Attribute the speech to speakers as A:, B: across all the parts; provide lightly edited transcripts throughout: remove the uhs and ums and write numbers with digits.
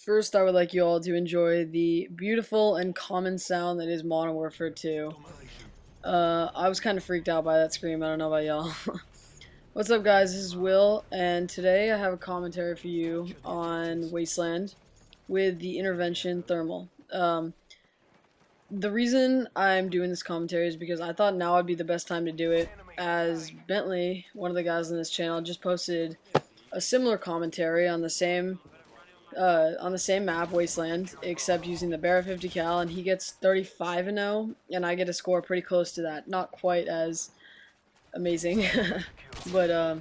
A: First, I would like you all to enjoy the beautiful and common sound that is Modern Warfare 2. I was kind of freaked out by that scream. I don't know about y'all. What's up, guys? This is Will, and today I have a commentary for you on Wasteland with the intervention thermal. The reason I'm doing this commentary is because I thought now would be the best time to do it, as Bentley, one of the guys on this channel, just posted a similar commentary on the same map, Wasteland, except using the Barrett 50 cal, and he gets 35-0, and I get a score pretty close to that. Not quite as amazing, but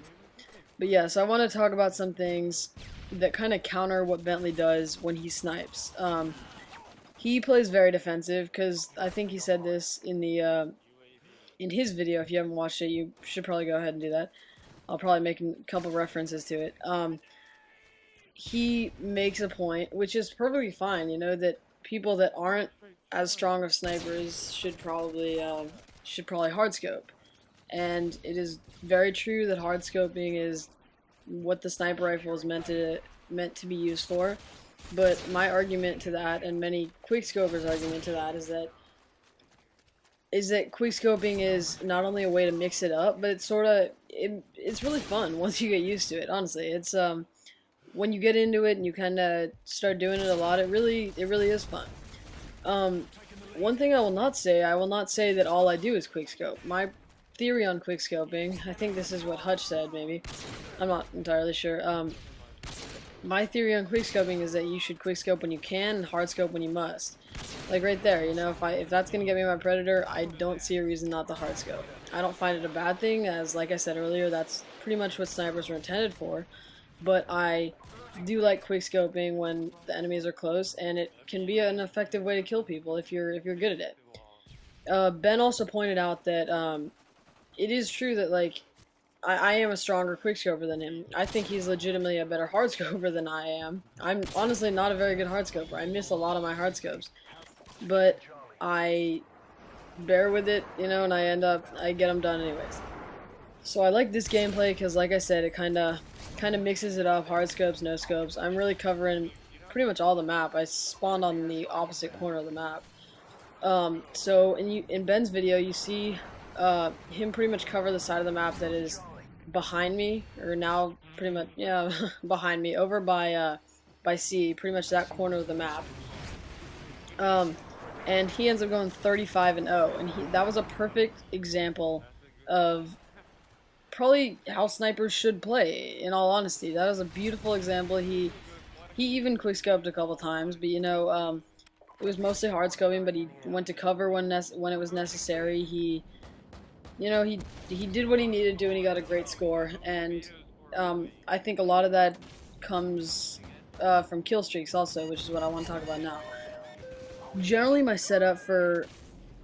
A: yeah. So I want to talk about some things that kind of counter what Bentley does when he snipes. He plays very defensive because I think he said this in his video. If you haven't watched it, you should probably go ahead and do that. I'll probably make a couple references to it. He makes a point, which is perfectly fine, you know, that people that aren't as strong of snipers should probably hardscope. And it is very true that hardscoping is what the sniper rifle is meant to be used for. But my argument to that, and many quickscopers' argument to that, is that quickscoping is not only a way to mix it up, but it's it's really fun once you get used to it. Honestly, it's when you get into it and you kind of start doing it a lot, it really is fun. One thing I will not say that all I do is quickscope. My theory on quickscoping, I think this is what Hutch said, maybe. I'm not entirely sure. My theory on quickscoping is that you should quickscope when you can and hardscope when you must. Like right there, you know, if that's gonna get me my Predator, I don't see a reason not to hardscope. I don't find it a bad thing, as like I said earlier, that's pretty much what snipers are intended for. But I do like quickscoping when the enemies are close, and it can be an effective way to kill people if you're good at it. Ben also pointed out that it is true that like I am a stronger quickscoper than him. I think he's legitimately a better hardscoper than I am. I'm honestly not a very good hardscoper. I miss a lot of my hardscopes, but I bear with it, you know, and I get them done anyways. So I like this gameplay because, like I said, it kind of mixes it up, hard scopes, no scopes. I'm really covering pretty much all the map. I spawned on the opposite corner of the map. So in Ben's video, you see him pretty much cover the side of the map that is behind me, or now pretty much, yeah, behind me, over by C, pretty much that corner of the map. And he ends up going 35-0, and that was a perfect example of probably how snipers should play, in all honesty. That was a beautiful example. He even quickscoped a couple times, but you know, it was mostly hardscoping, but he went to cover when it was necessary. He did what he needed to, and he got a great score. And I think a lot of that comes from kill streaks also, which is what I want to talk about now. Generally, my setup for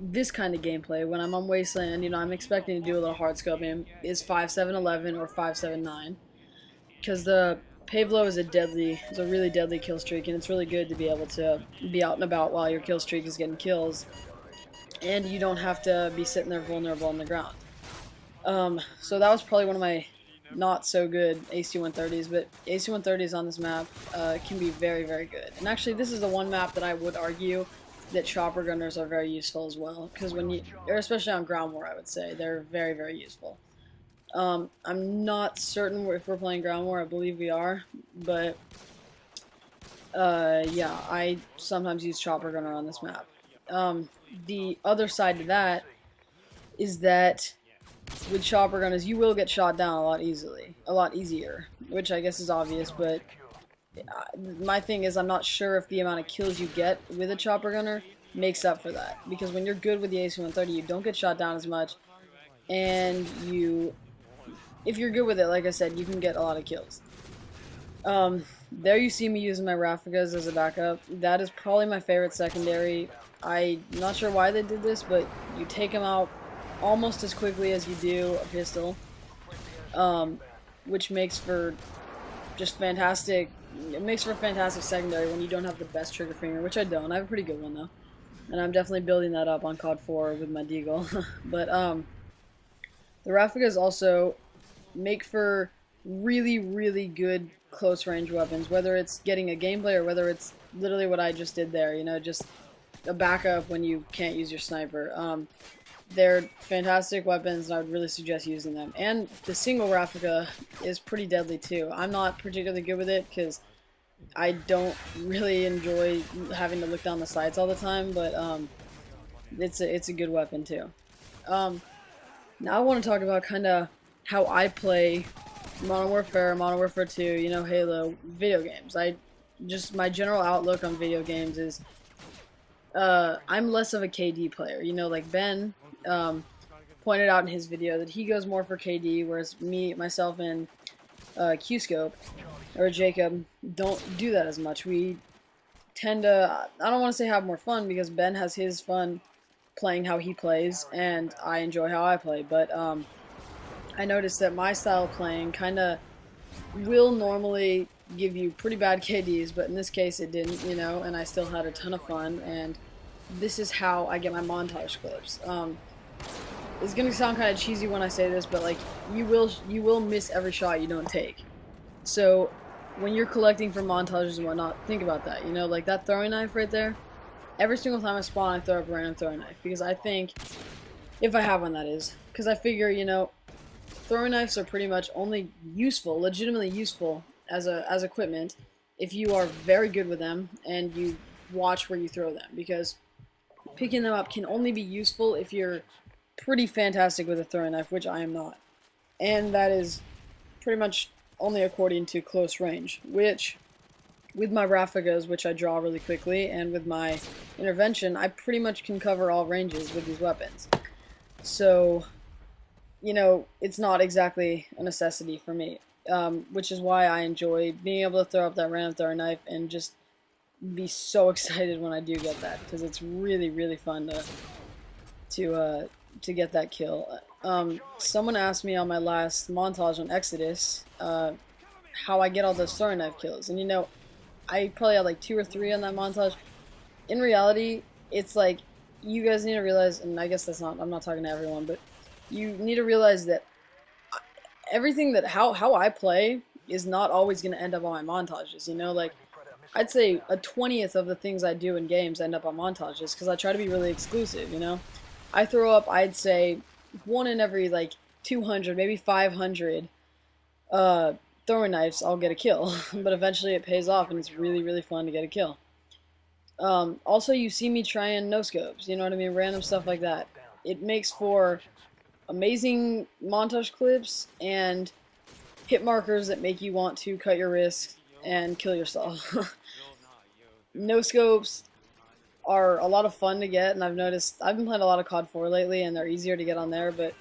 A: this kind of gameplay, when I'm on Wasteland, you know, I'm expecting to do a little hardscoping, is 5-7-11 or 5-7-9, because the Pavlo is a really deadly kill streak, and it's really good to be able to be out and about while your kill streak is getting kills, and you don't have to be sitting there vulnerable on the ground. So that was probably one of my not so good AC-130s, but AC-130s on this map can be very, very good. And actually, this is the one map that I would argue that chopper gunners are very useful as well, because or especially on ground war, I would say they're very, very useful. I'm not certain if we're playing ground war. I believe we are, but yeah, I sometimes use chopper gunner on this map. The other side to that is that with chopper gunners, you will get shot down a lot easier, which I guess is obvious, but my thing is, I'm not sure if the amount of kills you get with a chopper gunner makes up for that, because when you're good with the AC-130, you don't get shot down as much, and if you're good with it, like I said, you can get a lot of kills. There you see me using my Raffigas as a backup. That is probably my favorite secondary. I'm not sure why they did this, but you take them out almost as quickly as you do a pistol, which makes for just fantastic. It makes for a fantastic secondary when you don't have the best trigger finger, which I don't. I have a pretty good one though, and I'm definitely building that up on COD 4 with my Deagle. But the Raffigas also make for really, really good close range weapons, whether it's getting a gameplay or whether it's literally what I just did there, you know, just a backup when you can't use your sniper. They're fantastic weapons, and I would really suggest using them. And the single Raffica is pretty deadly too. I'm not particularly good with it because I don't really enjoy having to look down the sights all the time, but it's a good weapon too. Now I want to talk about kind of how I play Modern Warfare, Modern Warfare 2, you know, Halo, video games. My general outlook on video games is I'm less of a KD player. You know, like Ben pointed out in his video that he goes more for KD, whereas myself, and Q-Scope, or Jacob, don't do that as much. We tend to, I don't want to say have more fun, because Ben has his fun playing how he plays, and I enjoy how I play, but I noticed that my style of playing kind of will normally give you pretty bad KDs, but in this case it didn't, you know, and I still had a ton of fun, and this is how I get my montage clips. It's gonna sound kind of cheesy when I say this, but like, you will miss every shot you don't take. So when you're collecting for montages and whatnot, think about that, you know, like that throwing knife right there. Every single time I spawn, I throw up a random throwing knife, because I think, if I have one, that is, because I figure, you know, throwing knives are pretty much only useful, legitimately useful as equipment, if you are very good with them and you watch where you throw them, because picking them up can only be useful if you're pretty fantastic with a throwing knife, which I am not. And that is pretty much only according to close range, which, with my Rafficas, which I draw really quickly, and with my intervention, I pretty much can cover all ranges with these weapons. So, you know, it's not exactly a necessity for me, which is why I enjoy being able to throw up that random throwing knife and just be so excited when I do get that, because it's really, really fun to get that kill. Someone asked me on my last montage on Exodus how I get all those throwing knife kills, and you know, I probably had like 2 or 3 on that montage. In reality, it's like, you guys need to realize, and I guess I'm not talking to everyone, but you need to realize that everything that, how I play is not always going to end up on my montages, you know, like, I'd say a 20th of the things I do in games end up on montages, because I try to be really exclusive, you know. I throw up, I'd say, 1 in every, like, 200, maybe 500 throwing knives, I'll get a kill. But eventually it pays off, and it's really, really fun to get a kill. Also, you see me trying no-scopes, you know what I mean, random stuff like that. It makes for amazing montage clips and hit markers that make you want to cut your wrists and kill yourself. No-scopes are a lot of fun to get, and I've noticed, I've been playing a lot of COD 4 lately, and they're easier to get on there, but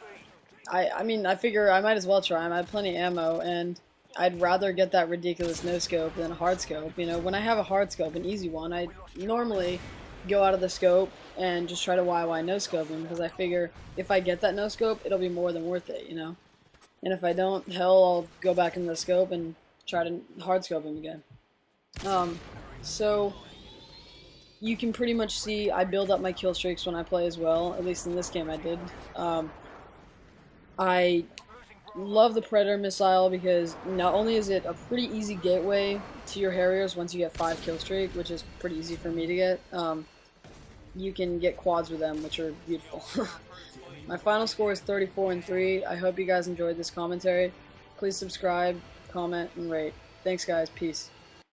A: I mean, I figure I might as well try them. I have plenty of ammo, and I'd rather get that ridiculous no-scope than a hard scope. You know, when I have a hard scope, an easy one, I normally go out of the scope and just try to YY no-scope him, because I figure if I get that no-scope, it'll be more than worth it, you know? And if I don't, hell, I'll go back into the scope and try to hard scope him again. So you can pretty much see I build up my kill streaks when I play as well, at least in this game I did. I love the Predator missile, because not only is it a pretty easy gateway to your Harriers once you get 5 kill streak, which is pretty easy for me to get, you can get quads with them, which are beautiful. My final score is 34-3. I hope you guys enjoyed this commentary. Please subscribe, comment, and rate. Thanks guys, peace.